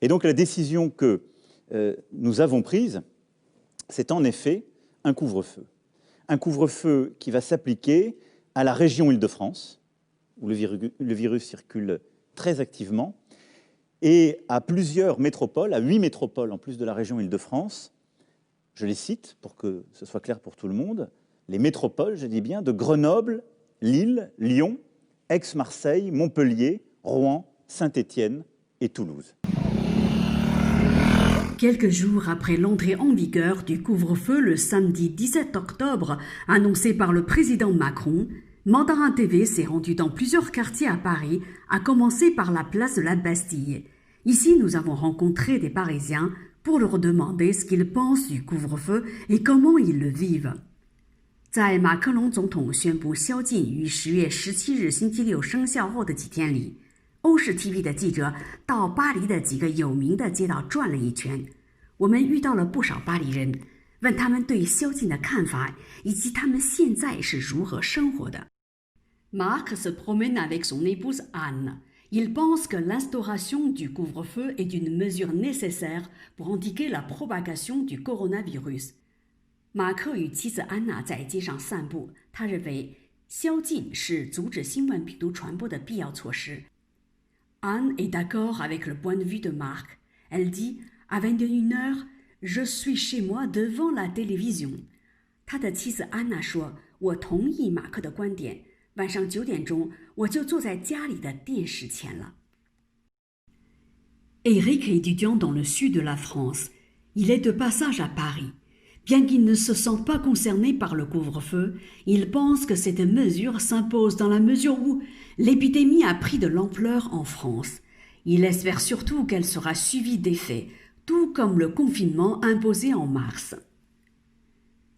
Et donc la décision que nous avons prise, c'est en effet un couvre-feu. Un couvre-feu qui va s'appliquer à la région Île-de-France, où le virus circule très activement, et à plusieurs métropoles, à 8 métropoles en plus de la région Île-de-France. Je les cite pour que ce soit clair pour tout le monde. Les métropoles, je dis bien, de Grenoble, Lille, Lyon, Aix-Marseille, Montpellier, Rouen, Saint-Étienne et Toulouse. Quelques jours après l'entrée en vigueur du couvre-feu le samedi 17 octobre, annoncé par le président Macron, Mandarin TV s'est rendu dans plusieurs quartiers à Paris, à commencer par la place de la Bastille. Ici, nous avons rencontré des Parisiens pour leur demander ce qu'ils pensent du couvre-feu et comment ils le vivent. 在马克龙总统宣布宵禁于10月17日星期六生效后的几天里，欧视 TV 的记者到巴黎的几个有名的街道转了一圈，我们遇到了不少巴黎人，问他们对宵禁的看法以及他们现在是如何生活的。Marc se promène avec son épouse Anne. Il pense que l'instauration du couvre-feu est une mesure nécessaire pour endiguer la propagation du coronavirus. 马克与妻子安娜在街上散步，他认为宵禁是阻止新冠病毒传播的必要措施。Anne est d'accord avec le point de vue de Marc. Elle dit, à 21h, je suis chez moi devant la télévision. 他的妻子安娜说，我同意马克的观点，晚上9点钟我就坐在家里的电视前了。Eric est étudiant dans le sud de la France. Il est de passage à Paris.Bien qu'il ne se sent pas concerné par le couvre-feu, il pense que cette mesure s'impose dans la mesure où l'épidémie a pris de l'ampleur en France. Il espère surtout qu'elle sera suivie d'effets, tout comme le confinement imposé en mars.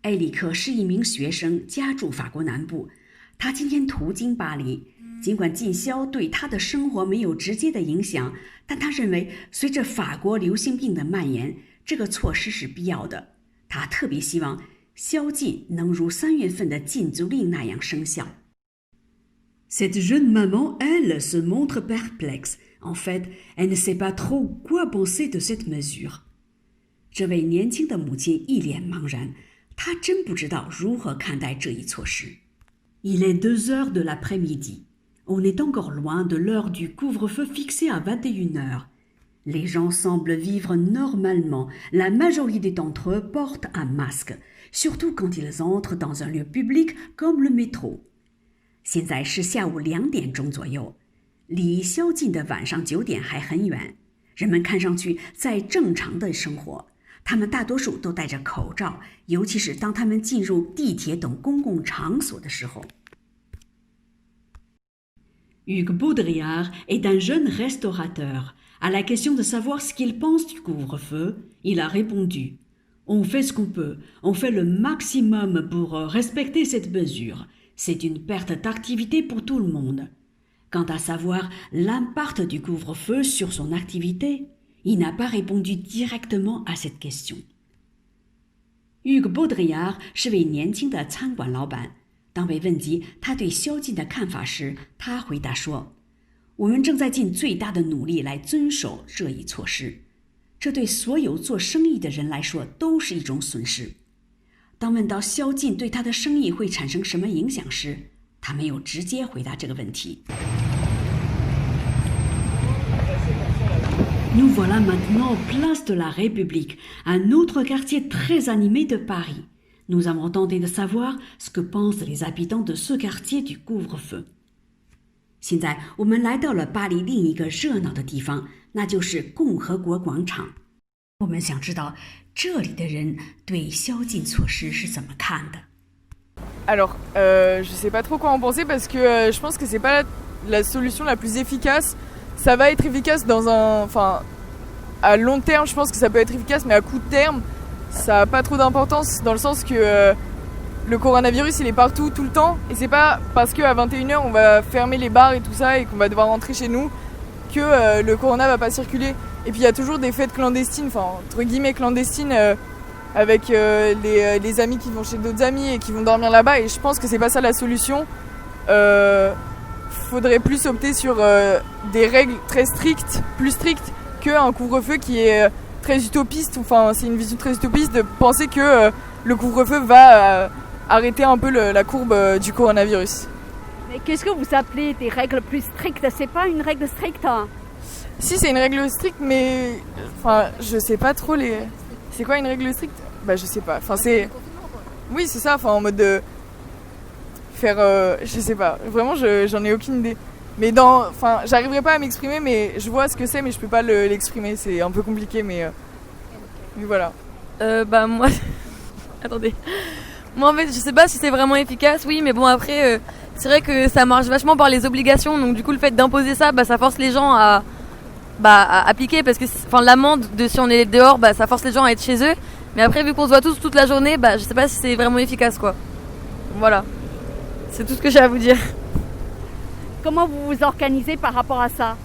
艾里克是一名学生，家住法国南部。他今天途经巴黎，尽管禁宵对他的生活没有直接的影响，但他认为随着法国流行病的蔓延，这个措施是必要的。他特别希望宵禁能如3月份的禁足令那样生效。Cette jeune maman, elle, se montre perplexe. En fait, elle ne sait pas trop quoi penser de cette mesure. 这位年轻的母亲一脸茫然，她真不知道如何看待这一措施。Il est 2h de l'après-midi. On est encore loin de l'heure du couvre-feu fixé à 21h.Les gens semblent vivre normalement. La majorité d'entre eux portent un masque, surtout quand ils entrent dans un lieu public comme le métro. 现在是下午2点钟左右，离宵禁的晚上9点还很远。人们看上去在正常的生活，他们大多数都戴着口罩，尤其是当他们进入地铁等公共场所的时候。Hugues Baudrillard est un jeune restaurateur.À la question de savoir ce qu'il pense du couvre-feu, il a répondu « On fait ce qu'on peut, on fait le maximum pour respecter cette mesure. C'est une perte d'activité pour tout le monde. » Quant à savoir l'impact du couvre-feu sur son activité, il n'a pas répondu directement à cette question. Hugues Baudrillard 是位年轻的餐馆老板。当被问及他对宵禁的看法时，他回答说我们正在尽最大的努力来遵守这一措施，这对所有做生意的人来说都是一种损失。当问到宵禁对他的生意会产生什么影响时，他没有直接回答这个问题。Nous voilà maintenant place de la République, un autre quartier très animé de Paris. Nous avons tenté de savoir ce que pensent les habitants de ce quartier du couvre-feu.现在我们来到了巴黎另一个热闹的地方，那就是共和国广场。我们想知道这里的人对宵禁措施是怎么看的。Alors, je sais pas trop quoi en penser parce que je pense que c'est pas la solution la plus efficace. Ça va être efficace à long terme, je pense que ça peut être efficace, mais à court terme, ça a pas trop d'importance dans le sens que le coronavirus il est partout tout le temps et c'est pas parce qu'à 21h on va fermer les bars et tout ça et qu'on va devoir rentrer chez nous que le corona va pas circuler. Et puis il y a toujours des fêtes clandestines, entre guillemets clandestines avec les amis qui vont chez d'autres amis et qui vont dormir là-bas et je pense que c'est pas ça la solution. Faudrait plus opter sur des règles très strictes, plus strictes qu'un couvre-feu qui est très utopiste. Enfin, c'est une vision très utopiste de penser que le couvre-feu va arrêter un peu la courbe du coronavirus. Mais qu'est-ce que vous appelez des règles plus strictes? C'est pas une règle stricte, hein? Si, c'est une règle stricte, mais enfin, je sais pas trop les. C'est quoi une règle stricte? Bah, je sais pas. Enfin, c'est. Oui, c'est ça. Enfin, en mode de faire. Je sais pas. Vraiment, j'en ai aucune idée. Mais enfin, j'arriverai pas à m'exprimer, mais je vois ce que c'est, mais je peux pas l'exprimer. C'est un peu compliqué, mais voilà. Bah moi, attendez. Moi en fait, je sais pas si c'est vraiment efficace, oui, mais bon après, c'est vrai que ça marche vachement par les obligations, donc du coup le fait d'imposer ça, bah ça force les gens à appliquer, parce que l'amende de si on est dehors, bah ça force les gens à être chez eux. Mais après, vu qu'on se voit tous toute la journée, bah je sais pas si c'est vraiment efficace, quoi. Voilà, c'est tout ce que j'ai à vous dire. Comment vous vous organisez par rapport à ça?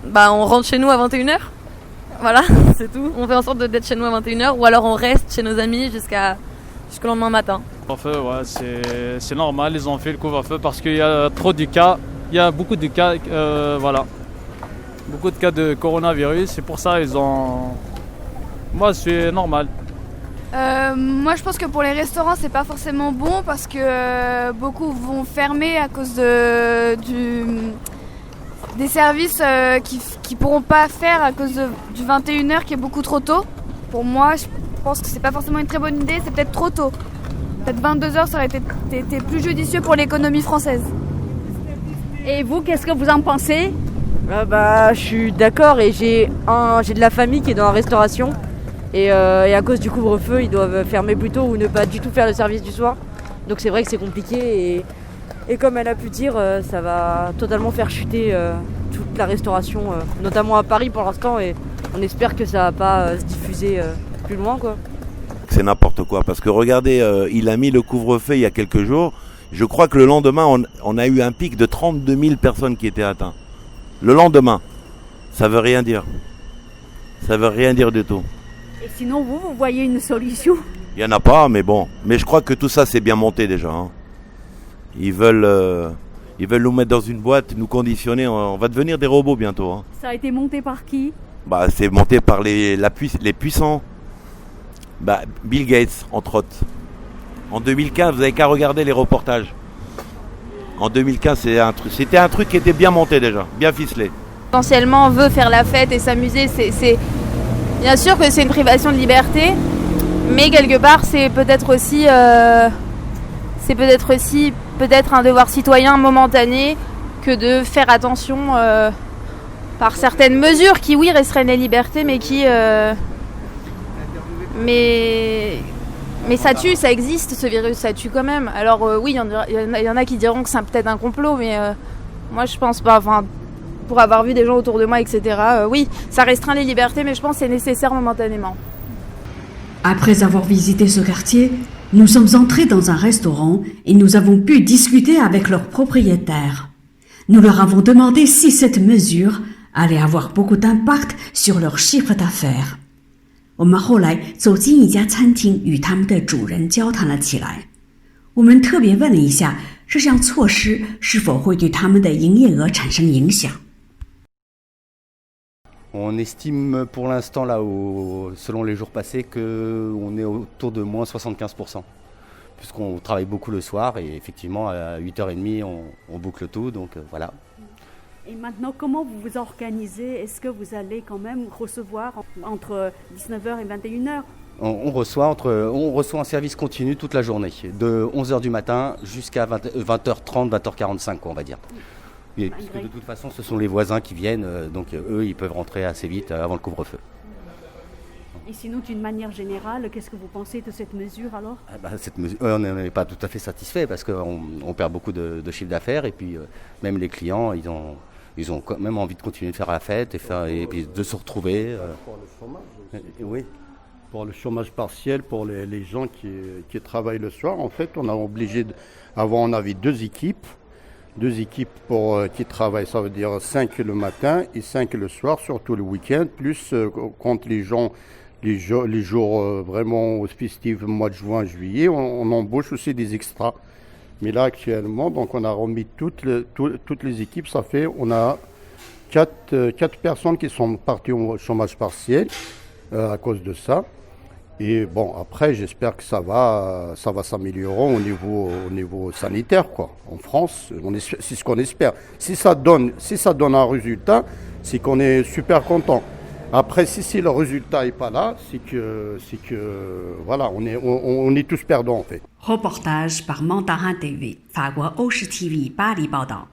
Bah on rentre chez nous à 21h. Voilà, c'est tout. On fait en sorte d'être chez nous à 21h, ou alors on reste chez nos amis jusqu'au lendemain matin. Couvre-feu, ouais, c'est normal, ils ont fait le couvre-feu parce qu'il y a trop de cas. Il y a beaucoup de cas, voilà. Beaucoup de cas de coronavirus, c'est pour ça ils ont... Moi, c'est normal. Moi, je pense que pour les restaurants, c'est pas forcément bon parce que beaucoup vont fermer à cause des services qui pourront pas faire à cause du 21h qui est beaucoup trop tôt. Pour moi, je pense que c'est pas forcément une très bonne idée, c'est peut-être trop tôt. Peut-être 22h, ça aurait été plus judicieux pour l'économie française. Et vous, qu'est-ce que vous en pensez? Je suis d'accord, et j'ai de la famille qui est dans la restauration. Et à cause du couvre-feu, ils doivent fermer plus tôt ou ne pas du tout faire le service du soir. Donc c'est vrai que c'est compliqué, et comme elle a pu dire, ça va totalement faire chuter toute la restauration, notamment à Paris pour l'instant, et on espère que ça va pas se diffuser plus loin, quoi. C'est n'importe quoi, parce que regardez, il a mis le couvre-feu il y a quelques jours. Je crois que le lendemain, on a eu un pic de 32 000 personnes qui étaient atteintes. Le lendemain, ça veut rien dire. Ça veut rien dire du tout. Et sinon, vous voyez une solution? Il n'y en a pas, mais bon. Mais je crois que tout ça, c'est bien monté déjà. Hein. Ils veulent nous mettre dans une boîte, nous conditionner. On va devenir des robots bientôt. Hein. Ça a été monté par qui? C'est monté par les puissants. Bill Gates, entre autres. En 2015, vous n'avez qu'à regarder les reportages. En 2015, c'était un truc qui était bien monté déjà, bien ficelé. Potentiellement, on veut faire la fête et s'amuser. C'est bien sûr que c'est une privation de liberté, mais quelque part, c'est peut-être aussi peut-être un devoir citoyen momentané que de faire attention par certaines mesures qui, oui, restreignent les libertés, mais qui... Mais ça tue, ça existe, ce virus, ça tue quand même. Alors oui, il y en a qui diront que c'est peut-être un complot, mais moi je pense pas. Enfin, pour avoir vu des gens autour de moi, etc., oui, ça restreint les libertés, mais je pense que c'est nécessaire momentanément. Après avoir visité ce quartier, nous sommes entrés dans un restaurant et nous avons pu discuter avec leurs propriétaires. Nous leur avons demandé si cette mesure allait avoir beaucoup d'impact sur leur chiffre d'affaires. 我们后来走进一家餐厅，与他们的主人交谈了起来。我们特别问了一下，这项措施是否会对他们的营业额产生影响。On estime pour l'instant, là, selon les jours passés, qu'on est autour de moins 75%. Puisqu'on travaille beaucoup le soir et effectivement, à 8h30, on boucle tout, donc voilà. Et maintenant, comment vous vous organisez? Est-ce que vous allez quand même recevoir entre 19h et 21h? On reçoit un service continu toute la journée, de 11h du matin jusqu'à 20h30, 20h45, quoi, on va dire. Et puisque de toute façon, ce sont les voisins qui viennent, donc eux, ils peuvent rentrer assez vite avant le couvre-feu. Et sinon, d'une manière générale, qu'est-ce que vous pensez de cette mesure alors? Cette mesure, on n'est pas tout à fait satisfait parce qu'on perd beaucoup de chiffre d'affaires et puis même les clients, ils ont quand même envie de continuer de faire la fête et puis de se retrouver. Pour le chômage aussi. Oui. Pour le chômage partiel, pour les gens qui travaillent le soir, en fait, on a obligé on avait deux équipes qui travaillent, ça veut dire 5 le matin et 5 le soir, surtout le week-end, plus quand les jours vraiment festifs, mois de juin, juillet, on embauche aussi des extras. Mais là actuellement, donc on a remis toutes les équipes, ça fait on a 4 personnes qui sont parties au chômage partiel à cause de ça. Et bon, après, j'espère que ça va s'améliorer au niveau sanitaire, quoi. En France, c'est ce qu'on espère. Si ça donne un résultat, c'est qu'on est super content. Après, si le résultat n'est pas là, c'est que voilà, on est tous perdants en fait. Reportage par Mandarin TV， 法国欧视 TV 巴黎报道。